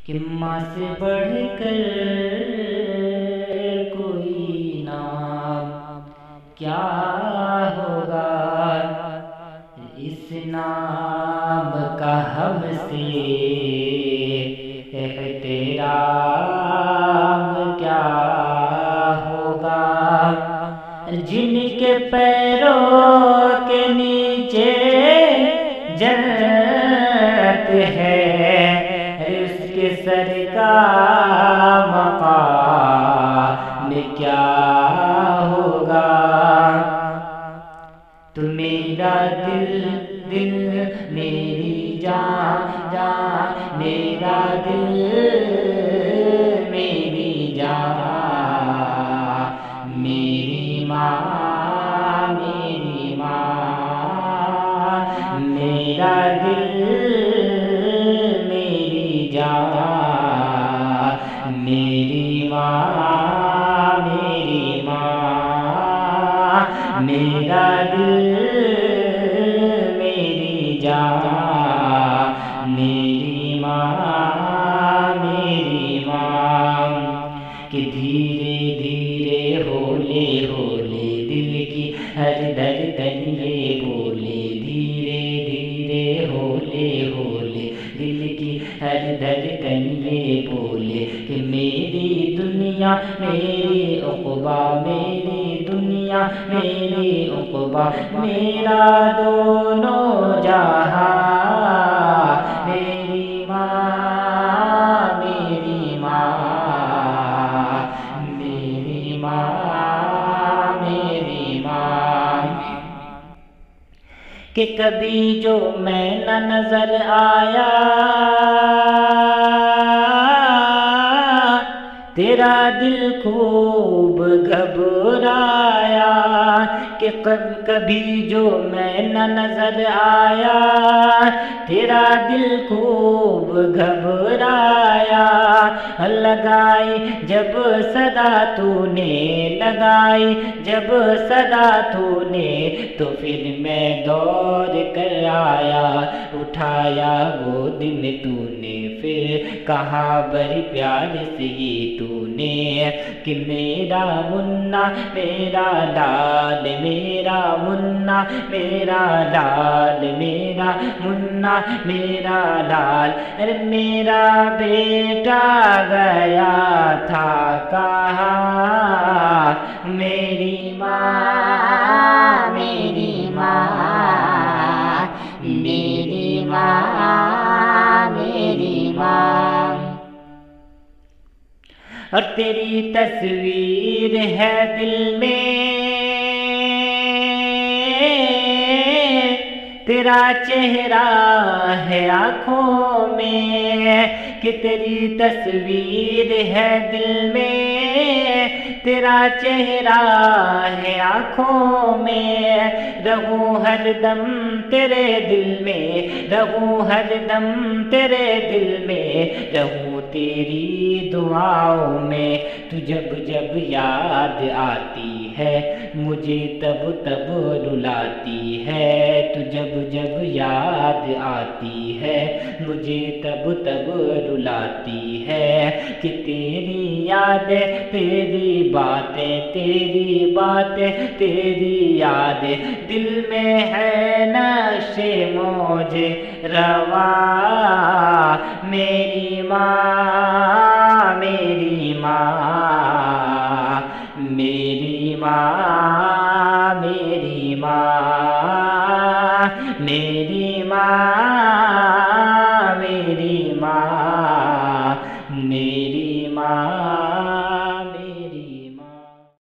کہ ماں سے بڑھ کر کوئی نام کیا ہوگا، اس نام کا ہم سے احترام کیا ہوگا۔ جن کے پیروں کے نیچے جنت ہے، اس کے سر کا مقام کیا ہوگا۔ تو میرا دل دل میری جان جان، میرا دل میری جان، میری ماں میری ماں، میرا دل میری جان، میری ماں میری ماں، میرا دل میری جان، میری ماں میری ماں۔ کہ دھیرے دھیرے ہولے ہولے دل کی ہر دھڑکن یہ بولے، دھیرے دھیرے ہولے ہولے دل کی ہر دھڑکن یہ بولے کہ میری دنیا میری عقبہ، میری دنیا میری عقبہ، میرا دونوں جہاں، میری ماں میری ماں، میری ماں میری ماں۔ کہ کبھی جو میں نہ نظر آیا، تیرا دل خوب گھبرایا، کہ کبھی جو میں نہ نظر آیا، تیرا دل خوب گھبرایا۔ لگائی جب صدا تو نے، لگائی جب صدا تو نے، تو پھر میں دوڑ کر آیا، اٹھایا وہ دن تو نے، پھر کہا بڑی پیار سے یہ تو نے کہ میرا منا میرا لال، میرا منا میرا لال، میرا منا میرا لال، ارے میرا بیٹا گیا تھا کہاں، میری ماں میری ماں، میری ماں میری ماں۔ اور تیری تصویر ہے دل میں، تیرا چہرہ ہے آنکھوں میں، کہ تیری تصویر ہے دل میں، تیرا چہرہ ہے آنکھوں میں، رہوں ہر دم تیرے دل میں، رہوں ہر دم تیرے دل میں، رہوں تیری دعاؤں میں۔ تو جب جب یاد آتی ہے مجھے تب تب رلاتی ہے، تو جب جب یاد آتی ہے مجھے تب تب رلاتی ہے، کہ تیری یادیں تیری باتیں، تیری باتیں تیری یادیں، دل میں ہے نقش موج روا، میری ماں میری ماں، میری ماں میری ماں، میری ماں میری ماں، میری ماں